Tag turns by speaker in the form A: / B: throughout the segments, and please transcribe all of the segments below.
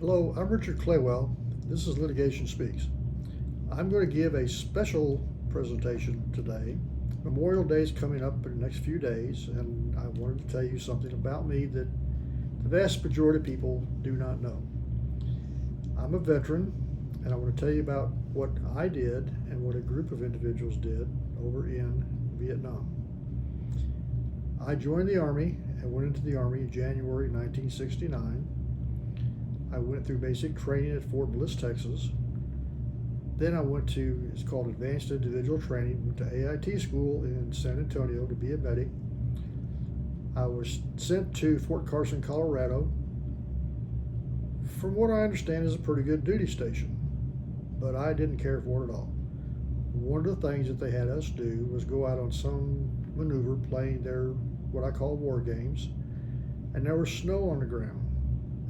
A: Hello, I'm Richard Claywell. This is Litigation Speaks. I'm going to give a special presentation today. Memorial Day is coming up in the next few days, and I wanted to tell you something about me that the vast majority of people do not know. I'm a veteran, and I want to tell you about what I did and what a group of individuals did over in Vietnam. I joined the Army and went into the Army in January 1969. I went through basic training at Fort Bliss, Texas. Then I went to, it's called Advanced Individual Training, went to AIT school in San Antonio to be a medic. I was sent to Fort Carson, Colorado. From what I understand is a pretty good duty station, but I didn't care for it at all. One of the things that they had us do was go out on some maneuver playing their, what I call war games, and there was snow on the ground,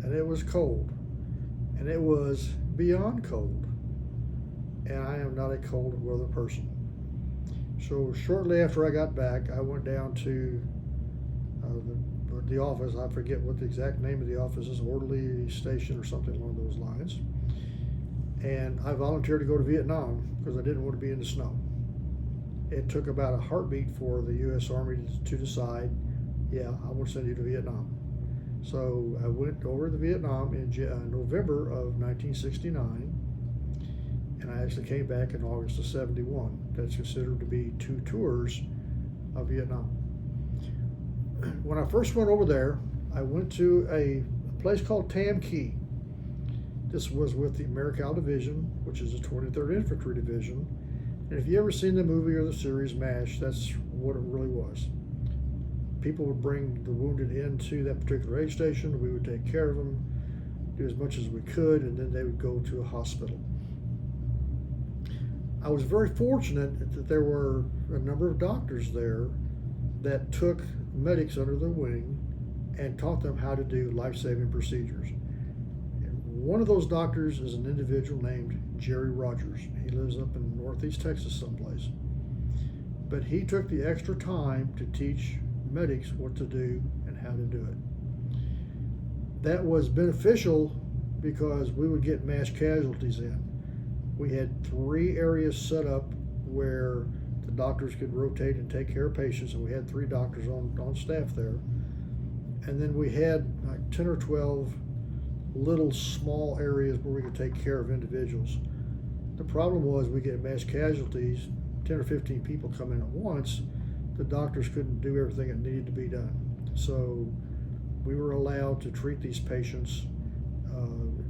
A: and it was cold, and it was beyond cold, and I am not a cold weather person. So shortly after I got back, I went down to the office. I forget what the exact name of the office is, orderly station or something along those lines, and I volunteered to go to Vietnam because I didn't want to be in the snow. It took about a heartbeat for the U.S. Army to decide, yeah, I want to send you to Vietnam. So I went over to Vietnam in November of 1969, and I actually came back in August of 71. That's considered to be 2 tours of Vietnam. When I first went over there, I went to a place called Tam Key. This was with the Americal Division, which is the 23rd Infantry Division. And if you ever seen the movie or the series MASH, that's what it really was. People would bring the wounded into that particular aid station. We would take care of them, do as much as we could, and then they would go to a hospital. I was very fortunate that there were a number of doctors there that took medics under their wing and taught them how to do life-saving procedures. And one of those doctors is an individual named Jerry Rogers. He lives up in northeast Texas someplace. But he took the extra time to teach medics what to do and how to do it. That was beneficial because we would get mass casualties in. We had 3 areas set up where the doctors could rotate and take care of patients, and we had 3 doctors on staff there. And then we had like 10 or 12 little small areas where we could take care of individuals. The problem was we get mass casualties, 10 or 15 people come in at once. The doctors couldn't do everything that needed to be done. So we were allowed to treat these patients.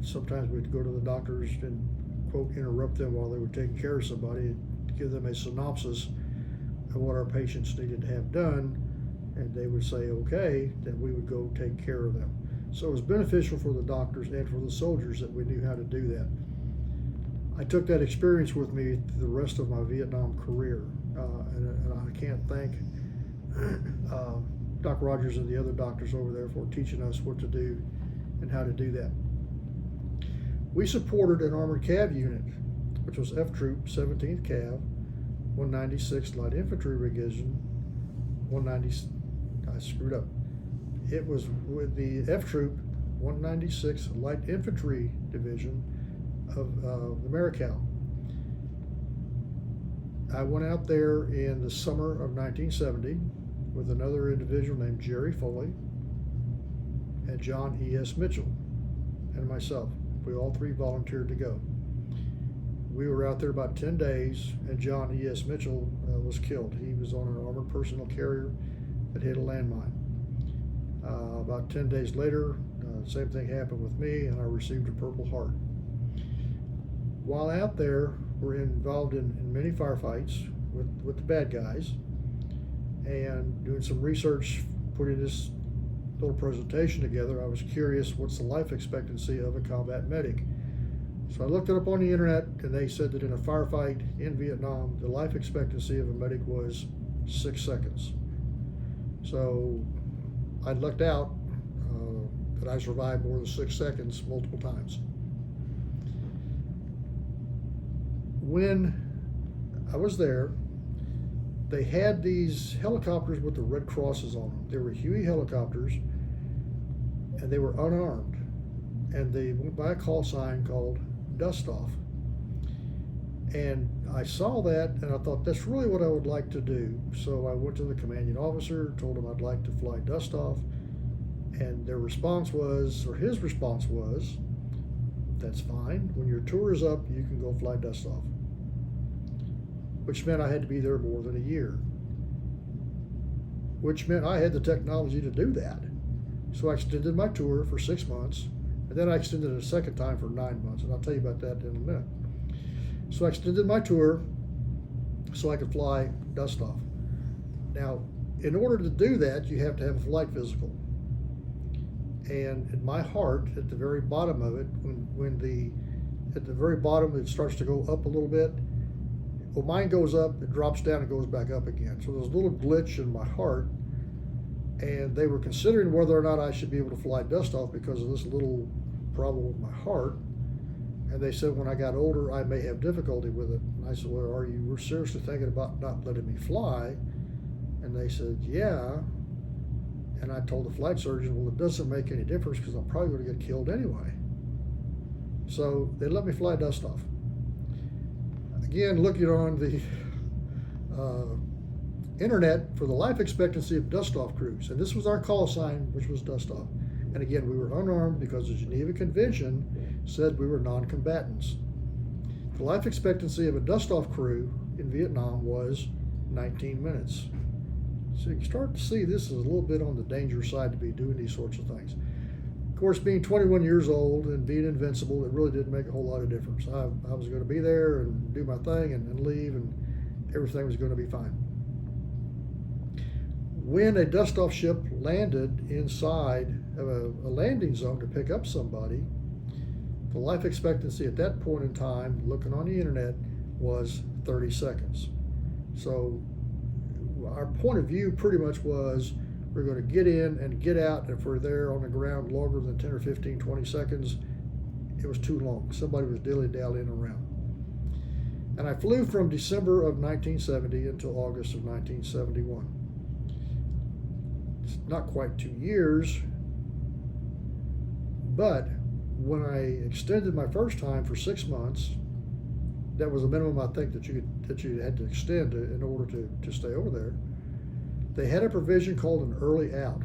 A: Sometimes we'd go to the doctors and, quote, interrupt them while they were taking care of somebody and give them a synopsis of what our patients needed to have done, and they would say, okay, then we would go take care of them. So it was beneficial for the doctors and for the soldiers that we knew how to do that. I took that experience with me the rest of my Vietnam career, and I can't thank Doc Rogers and the other doctors over there for teaching us what to do and how to do that. We supported an armored cav unit, which was F Troop 17th Cav, 196th Light Infantry Division, 190. I screwed up. It was with the F Troop 196th Light Infantry Division of the Americal. I went out there in the summer of 1970 with another individual named Jerry Foley and John E.S. Mitchell and myself. We all 3 volunteered to go. We were out there about 10 days, and John E.S. Mitchell was killed. He was on an armored personnel carrier that hit a landmine. About 10 days later, same thing happened with me, and I received a Purple Heart. While out there, we're involved in many firefights with the bad guys, and doing some research, putting this little presentation together. I was curious, what's the life expectancy of a combat medic? So I looked it up on the internet, and they said that in a firefight in Vietnam, the life expectancy of a medic was 6 seconds. So I lucked out that I survived more than 6 seconds multiple times. When I was there, they had these helicopters with the red crosses on them. They were Huey helicopters, and they were unarmed. and they went by a call sign called Dust Off. And I saw that, and I thought, that's really what I would like to do. So I went to the commanding officer, told him I'd like to fly Dust Off, and their response was, or his response was, that's fine. When your tour is up, you can go fly Dust Off. Which meant I had to be there more than a year. Which meant I had the technology to do that. So I extended my tour for 6 months, and then I extended it a second time for 9 months, and I'll tell you about that in a minute. So I extended my tour so I could fly Dust Off. Now, in order to do that, you have to have a flight physical. And in my heart, at the very bottom of it, at the very bottom it starts to go up a little bit. Well, mine goes up, it drops down, and goes back up again. So there's a little glitch in my heart, and they were considering whether or not I should be able to fly Dust Off because of this little problem with my heart. And they said when I got older, I may have difficulty with it. And I said, well, are you seriously thinking about not letting me fly? And they said, yeah. And I told the flight surgeon, well, it doesn't make any difference because I'm probably going to get killed anyway. So they let me fly Dust Off. Again, looking on the internet for the life expectancy of Dust Off crews. And this was our call sign, which was Dust Off. And again, we were unarmed because the Geneva Convention said we were non-combatants. The life expectancy of a Dust Off crew in Vietnam was 19 minutes. So you can start to see this is a little bit on the dangerous side to be doing these sorts of things. Of course, being 21 years old and being invincible, it really didn't make a whole lot of difference. I was going to be there and do my thing and leave, and everything was going to be fine. When a Dust Off ship landed inside of a landing zone to pick up somebody, the life expectancy at that point in time, looking on the internet, was 30 seconds. So our point of view pretty much was we're going to get in and get out, and if we're there on the ground longer than 10 or 15, 20 seconds, it was too long. Somebody was dilly-dallying around. And I flew from December of 1970 until August of 1971. It's not quite 2 years, but when I extended my first time for 6 months, that was the minimum I think that you had to extend in order to stay over there. They had a provision called an early out,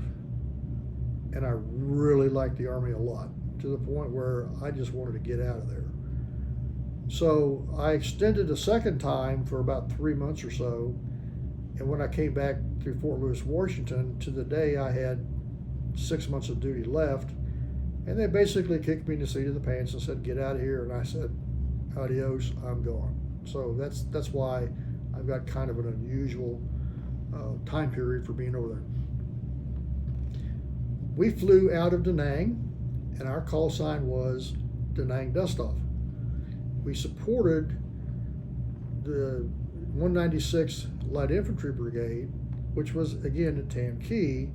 A: and I really liked the Army a lot, to the point where I just wanted to get out of there. So I extended a second time for about 3 months or so, and when I came back through Fort Lewis, Washington, to the day I had 6 months of duty left, and they basically kicked me in the seat of the pants and said, get out of here, and I said, adios, I'm gone. So that's why I've got kind of an unusual time period for being over there. We flew out of Da Nang, and our call sign was Da Nang Dust Off. We supported the 196 Light Infantry Brigade, which was again at Tam Key,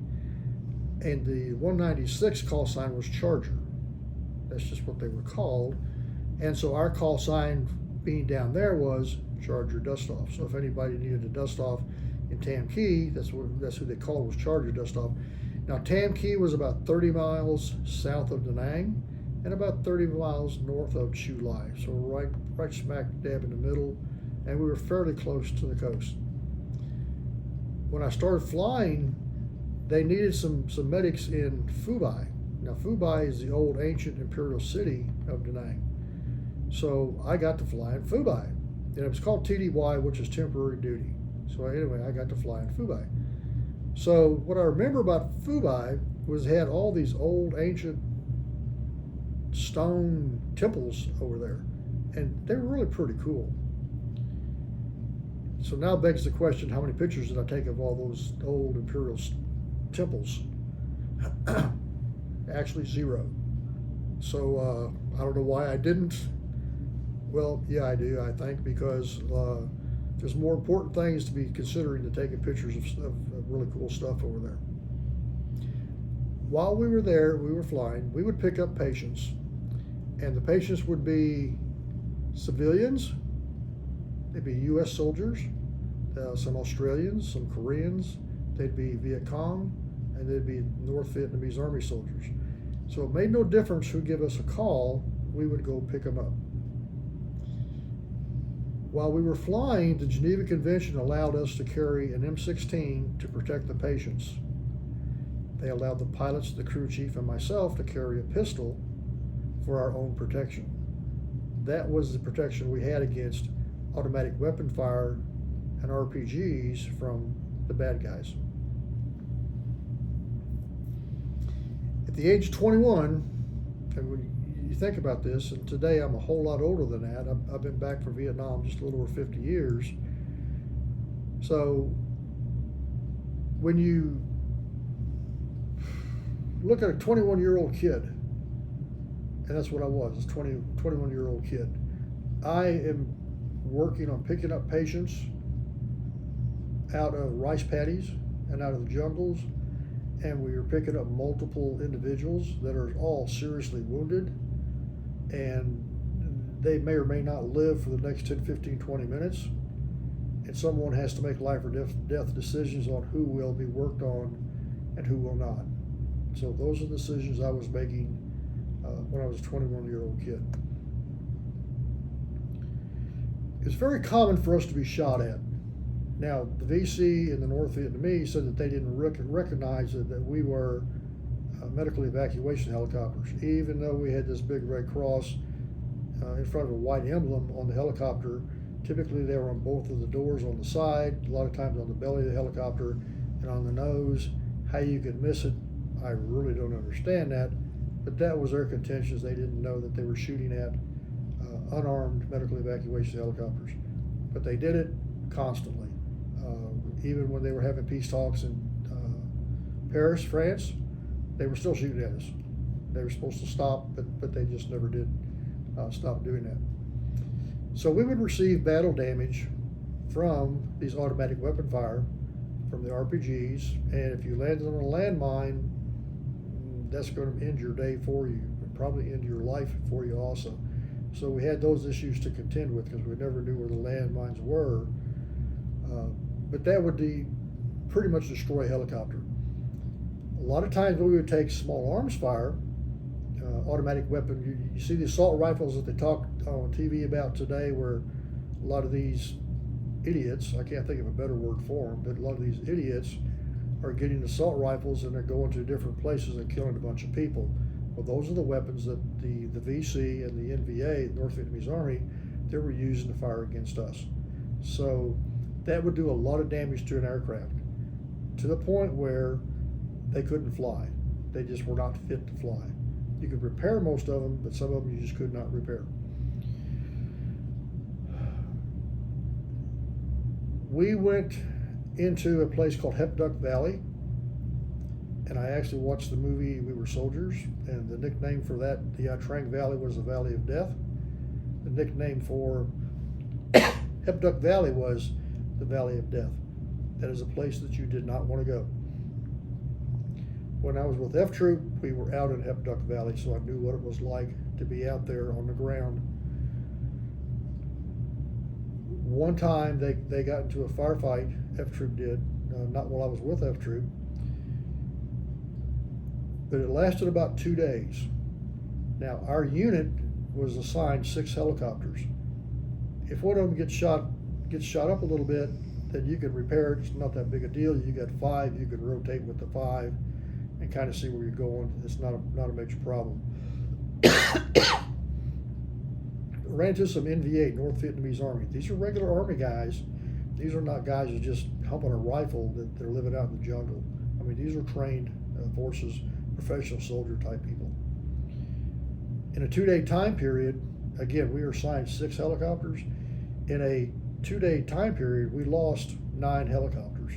A: and the 196 call sign was Charger. That's just what they were called. And so our call sign being down there was Charger Dust Off. So if anybody needed a dust off in Tam Key, that's who they called, was Charger Dust Off. Now Tam Key was about 30 miles south of Da Nang and about 30 miles north of Chu Lai. So right smack dab in the middle, and we were fairly close to the coast. When I started flying, they needed some medics in Phu Bai. Now Phu Bai is the old ancient imperial city of Da Nang. So I got to fly in Phu Bai. And it was called TDY, which is temporary duty. So anyway, I got to fly in Phu Bai. So what I remember about Phu Bai was it had all these old ancient stone temples over there. And they were really pretty cool. So now begs the question, how many pictures did I take of all those old imperial temples? Actually 0. So I don't know why I didn't. Well, yeah, I do, I think, because there's more important things to be considering than taking pictures of really cool stuff over there. While we were there, we were flying, we would pick up patients, and the patients would be civilians. They'd be U.S. soldiers, some Australians, some Koreans, they'd be Viet Cong, and they'd be North Vietnamese Army soldiers. So it made no difference who gave us a call, we would go pick them up. While we were flying, the Geneva Convention allowed us to carry an M16 to protect the patients. They allowed the pilots, the crew chief, and myself to carry a pistol for our own protection. That was the protection we had against automatic weapon fire and RPGs from the bad guys. At the age of 21, and when you think about this, and today I'm a whole lot older than that. I've been back from Vietnam just a little over 50 years. So when you look at a 21-year-old kid, and that's what I was, a 21-year-old kid. I am working on picking up patients out of rice paddies and out of the jungles, and we are picking up multiple individuals that are all seriously wounded, and they may or may not live for the next 10, 15, 20 minutes, and someone has to make life or death decisions on who will be worked on and who will not. So those are the decisions I was making when I was a 21-year-old kid. It's very common for us to be shot at. Now, the VC and the North Vietnamese said that they didn't recognize that we were medical evacuation helicopters, even though we had this big red cross in front of a white emblem on the helicopter. Typically, they were on both of the doors on the side, a lot of times on the belly of the helicopter and on the nose. How you could miss it, I really don't understand that, but that was their contention. They didn't know that they were shooting at unarmed medical evacuation helicopters, but they did it constantly. Even when they were having peace talks in Paris, France, they were still shooting at us. They were supposed to stop, but they just never did stop doing that. So we would receive battle damage from these automatic weapon fire, from the RPGs, and if you landed on a landmine, that's going to end your day for you, and probably end your life for you also. So we had those issues to contend with because we never knew where the landmines were. But that would pretty much destroy a helicopter. A lot of times we would take small arms fire, automatic weapon. You see the assault rifles that they talk on TV about today, where a lot of these idiots, I can't think of a better word for them, but a lot of these idiots are getting assault rifles and they're going to different places and killing a bunch of people. Well, those are the weapons that the VC and the NVA, the North Vietnamese Army, they were using to fire against us. So that would do a lot of damage to an aircraft, to the point where they couldn't fly. They just were not fit to fly. You could repair most of them, but some of them you just could not repair. We went into a place called Hepduck Valley, and I actually watched the movie We Were Soldiers, and the nickname for that, the Trang Valley, was the Valley of Death. The nickname for Hepduck Valley was the Valley of Death. That is a place that you did not want to go. When I was with F Troop, we were out in Hepduck Valley, so I knew what it was like to be out there on the ground. One time they got into a firefight, F Troop did, not while I was with F Troop, but it lasted about 2 days. Now, our unit was assigned 6 helicopters. If one of them gets shot up a little bit, then you can repair it. It's not that big a deal. You got 5, you can rotate with the 5 and kind of see where you're going. It's not a major problem. Ran into some NVA, North Vietnamese Army. These are regular Army guys. These are not guys who just humping a rifle that they're living out in the jungle. I mean, these are trained forces, professional soldier type people. In a 2-day time period, again, we were assigned 6 helicopters. In a 2-day time period, we lost 9 helicopters.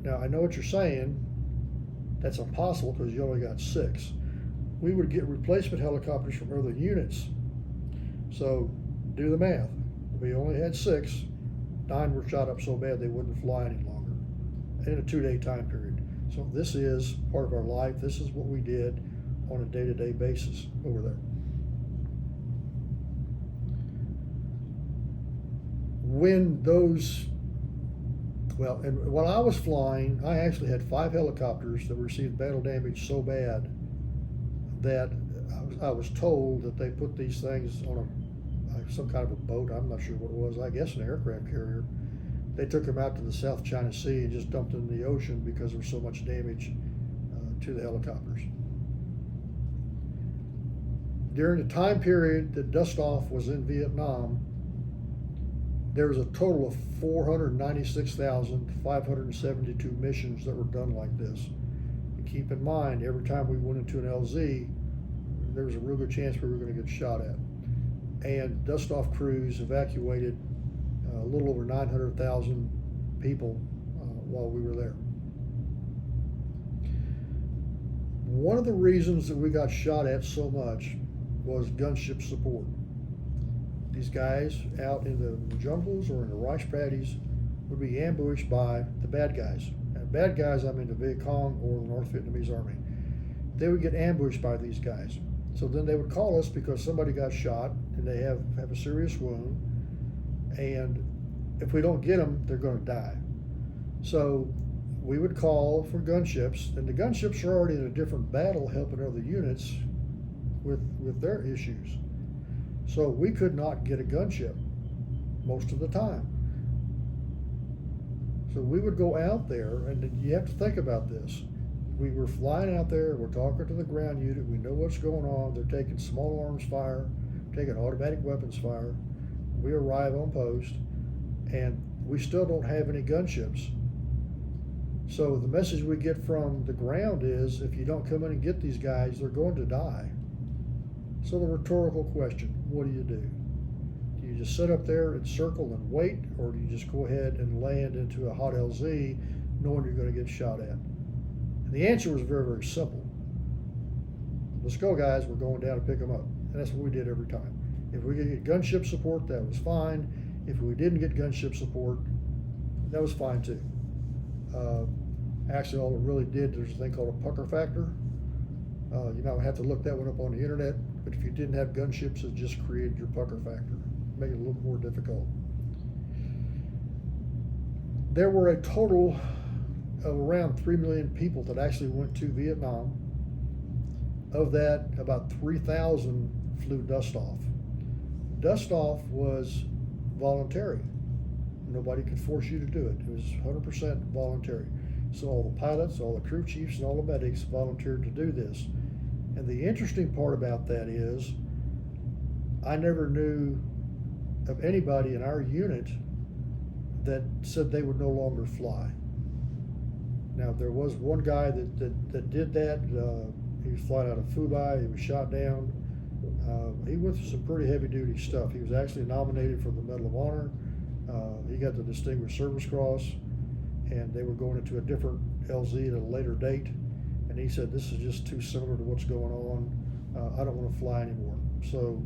A: Now, I know what you're saying. That's impossible because you only got 6. We would get replacement helicopters from other units. So do the math. We only had 6. 9 were shot up so bad they wouldn't fly any longer in a 2-day time period. So this is part of our life. This is what we did on a day-to-day basis over there. When while I was flying, I actually had 5 helicopters that received battle damage so bad that I was told that they put these things on some kind of a boat. I'm not sure what it was. I guess an aircraft carrier. They took them out to the South China Sea and just dumped them in the ocean because there was so much damage to the helicopters. During the time period that Dust Off was in Vietnam, there was a total of 496,572 missions that were done like this. And keep in mind, every time we went into an LZ, there was a real good chance we were going to get shot at. And Dust Off crews evacuated a little over 900,000 people while we were there. One of the reasons that we got shot at so much was gunship support. These guys out in the jungles or in the rice paddies would be ambushed by the bad guys. And bad guys, I mean the Viet Cong or the North Vietnamese Army. They would get ambushed by these guys. So then they would call us because somebody got shot and they have a serious wound. And if we don't get them, they're going to die. So we would call for gunships, and the gunships are already in a different battle helping other units with their issues. So we could not get a gunship most of the time. So we would go out there, and you have to think about this. We were flying out there, we're talking to the ground unit, we know what's going on, they're taking small arms fire, taking automatic weapons fire. We arrive on post, and we still don't have any gunships. So the message we get from the ground is, if you don't come in and get these guys, they're going to die. So the rhetorical question, what do? Do you just sit up there and circle and wait, or do you just go ahead and land into a hot LZ knowing you're going to get shot at? And the answer was very, very simple. Let's go, guys, we're going down to pick them up. And that's what we did every time. If we could get gunship support, that was fine. If we didn't get gunship support, that was fine too. Actually, all it really did, there's a thing called a pucker factor. You might have to look that one up on the internet, but if you didn't have gunships, it just created your pucker factor, make it a little more difficult. There were a total of around 3 million people that actually went to Vietnam. Of that, about 3,000 flew Dust Off. Dust Off was voluntary. Nobody could force you to do it. It was 100% voluntary. So all the pilots, all the crew chiefs, and all the medics volunteered to do this. And the interesting part about that is, I never knew of anybody in our unit that said they would no longer fly. Now, there was one guy that did that. He was flying out of Fubai. He was shot down. He went through some pretty heavy-duty stuff. He was actually nominated for the Medal of Honor. He got the Distinguished Service Cross, and they were going into a different LZ at a later date. And he said, this is just too similar to what's going on. I don't want to fly anymore. So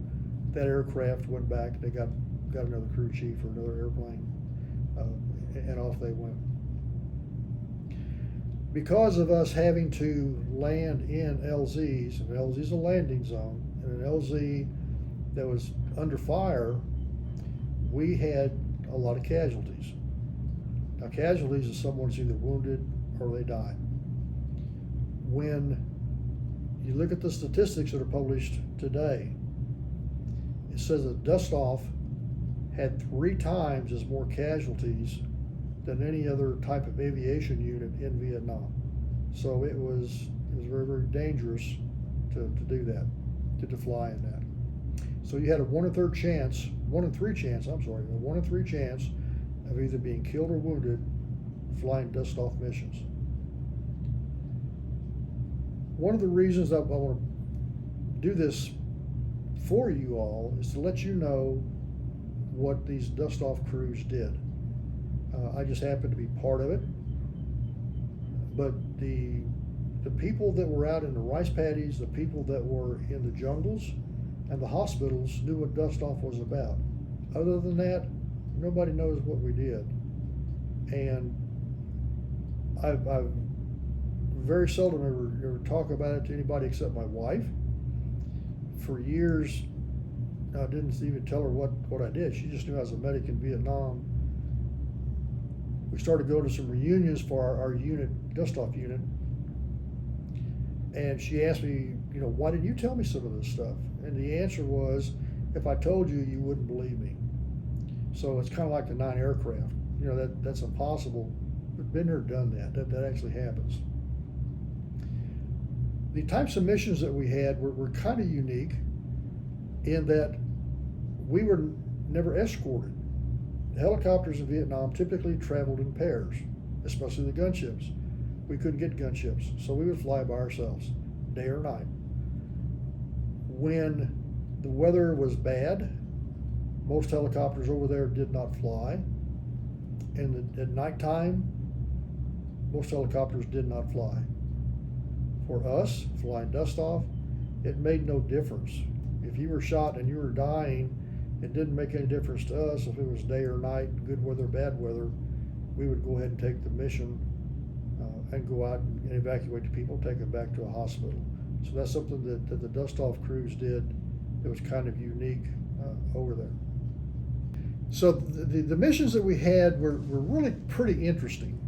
A: that aircraft went back. They got another crew chief or another airplane, and off they went. Because of us having to land in LZs, an LZ is a landing zone, and an LZ that was under fire, we had a lot of casualties. Now, casualties is someone's either wounded or they died. When you look at the statistics that are published today, it says that Dust Off had 3 times as more casualties than any other type of aviation unit in Vietnam. So it was very, very dangerous to do that, to fly in that. So you had a 1 in 3 chance of either being killed or wounded flying Dust Off missions. One of the reasons I want to do this for you all is to let you know what these Dust Off crews did. I just happened to be part of it, but the people that were out in the rice paddies, the people that were in the jungles and the hospitals knew what Dust Off was about. Other than that, nobody knows what we did. And I've very seldom ever talk about it to anybody except my wife. For years, I didn't even tell her what I did. She just knew I was a medic in Vietnam. We started going to some reunions for our unit, Dust Off unit, and she asked me why didn't you tell me some of this stuff? And the answer was, if I told you, you wouldn't believe me. So it's kind of like the 9 aircraft. That's impossible. But been there, done that. That actually happens. The types of missions that we had were kind of unique in that we were never escorted. The helicopters in Vietnam typically traveled in pairs, especially the gunships. We couldn't get gunships, so we would fly by ourselves, day or night. When the weather was bad, most helicopters over there did not fly. And at nighttime, most helicopters did not fly. For us, flying dust off, it made no difference. If you were shot and you were dying, it didn't make any difference to us if it was day or night, good weather, bad weather. We would go ahead and take the mission and go out and evacuate the people, take them back to a hospital. So that's something that the dust-off crews did that was kind of unique over there. So the missions that we had were really pretty interesting.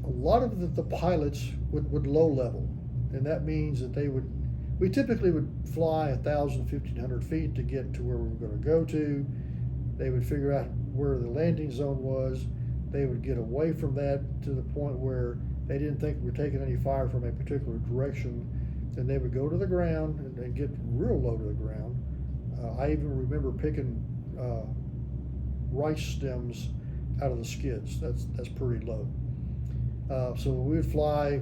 A: A lot of the pilots would low level, and that means that we typically would fly 1,000, 1,500 feet to get to where we were going to go to. They would figure out where the landing zone was. They would get away from that to the point where they didn't think we were taking any fire from a particular direction. Then they would go to the ground and get real low to the ground. I even remember picking rice stems out of the skids. That's pretty low. So when we would fly,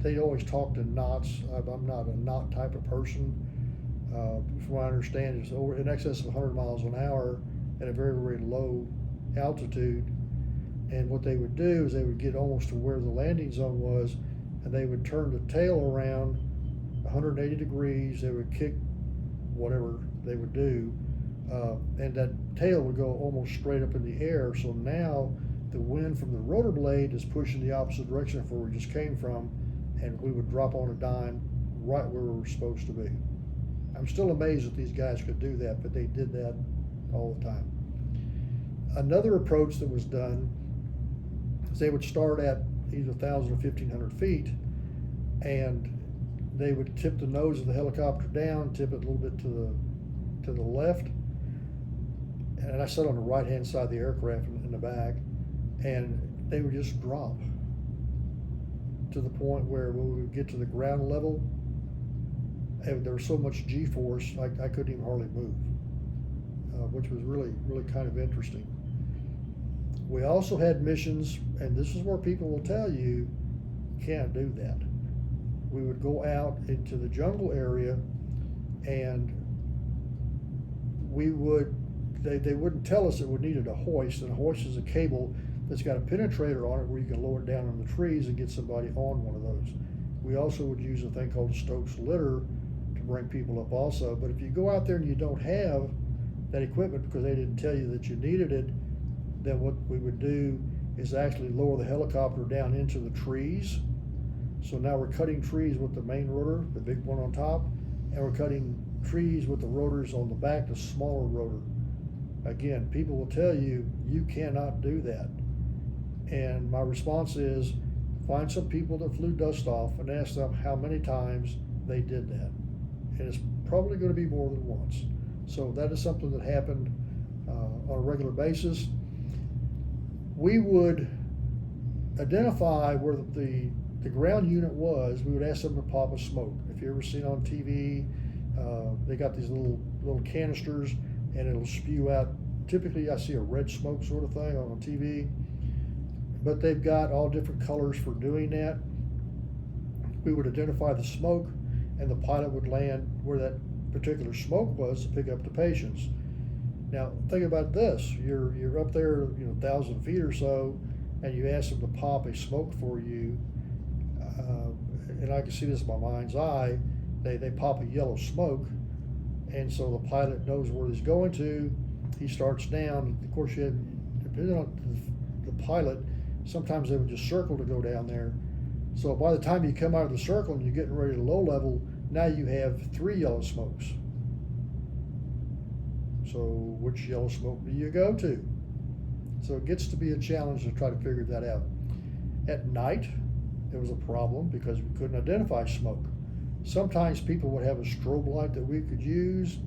A: they always talked in knots. I'm not a knot type of person. From what I understand, it's over in excess of 100 miles an hour at a very, very low altitude. And what they would do is they would get almost to where the landing zone was, and they would turn the tail around 180 degrees. They would kick whatever they would do, and that tail would go almost straight up in the air. So now the wind from the rotor blade is pushing the opposite direction from where we just came from, and we would drop on a dime right where we were supposed to be. I'm still amazed that these guys could do that, but they did that all the time. Another approach that was done is they would start at either 1,000 or 1,500 feet, and they would tip the nose of the helicopter down, tip it a little bit to the left, and I sat on the right-hand side of the aircraft in the back, and they would just drop to the point where when we would get to the ground level, there was so much G-force I couldn't even hardly move, which was really, really kind of interesting. We also had missions, and this is where people will tell you can't do that. We would go out into the jungle area, and they wouldn't tell us that we needed a hoist, and a hoist is a cable that's got a penetrator on it where you can lower it down in the trees and get somebody on one of those. We also would use a thing called a Stokes litter to bring people up also. But if you go out there and you don't have that equipment because they didn't tell you that you needed it, then what we would do is actually lower the helicopter down into the trees. So now we're cutting trees with the main rotor, the big one on top, and we're cutting trees with the rotors on the back, the smaller rotor. Again, people will tell you, you cannot do that. And my response is, find some people that flew dust off and ask them how many times they did that. And it's probably going to be more than once. So that is something that happened on a regular basis. We would identify where the ground unit was. We would ask them to pop a smoke. If you ever seen on TV, they got these little canisters, and it'll spew out. Typically, I see a red smoke sort of thing on TV, but they've got all different colors for doing that. We would identify the smoke, and the pilot would land where that particular smoke was to pick up the patients. Now, think about this. You're up there, 1,000 feet or so, and you ask them to pop a smoke for you, and I can see this in my mind's eye. They pop a yellow smoke, and so the pilot knows where he's going to. He starts down. Of course, depending on the pilot, sometimes they would just circle to go down there. So by the time you come out of the circle and you're getting ready to low level, now you have 3 yellow smokes. So which yellow smoke do you go to? So it gets to be a challenge to try to figure that out. At night, there was a problem because we couldn't identify smoke. Sometimes people would have a strobe light that we could use,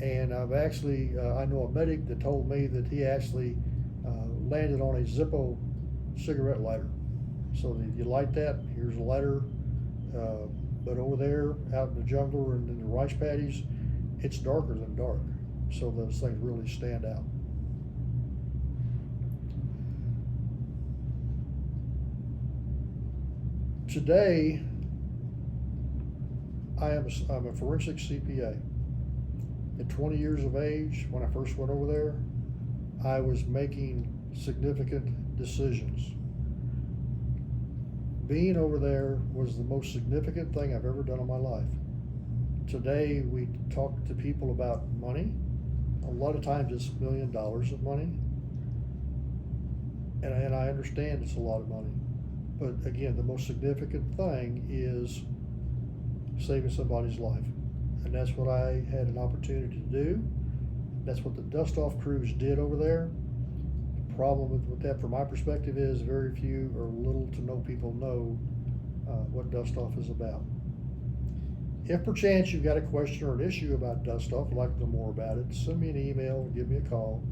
A: and I've actually, I know a medic that told me that he actually landed on a Zippo cigarette lighter. So that you light that, here's a lighter, but over there, out in the jungle and in the rice paddies, it's darker than dark. So those things really stand out. Today, I'm a forensic CPA. At 20 years of age, when I first went over there, I was making significant decisions. Being over there was the most significant thing I've ever done in my life. Today, we talk to people about money. A lot of times it's $1 million of money. And I understand it's a lot of money. But again, the most significant thing is saving somebody's life. And that's what I had an opportunity to do. That's what the dust-off crews did over there. The problem with that, from my perspective, is very few or little to no people know what dust-off is about. If perchance you've got a question or an issue about dust-off, I'd like to know more about it, send me an email or give me a call.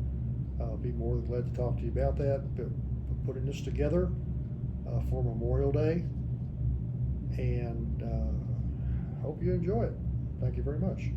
A: I'll be more than glad to talk to you about that. But putting this together for Memorial Day, and hope you enjoy it. Thank you very much.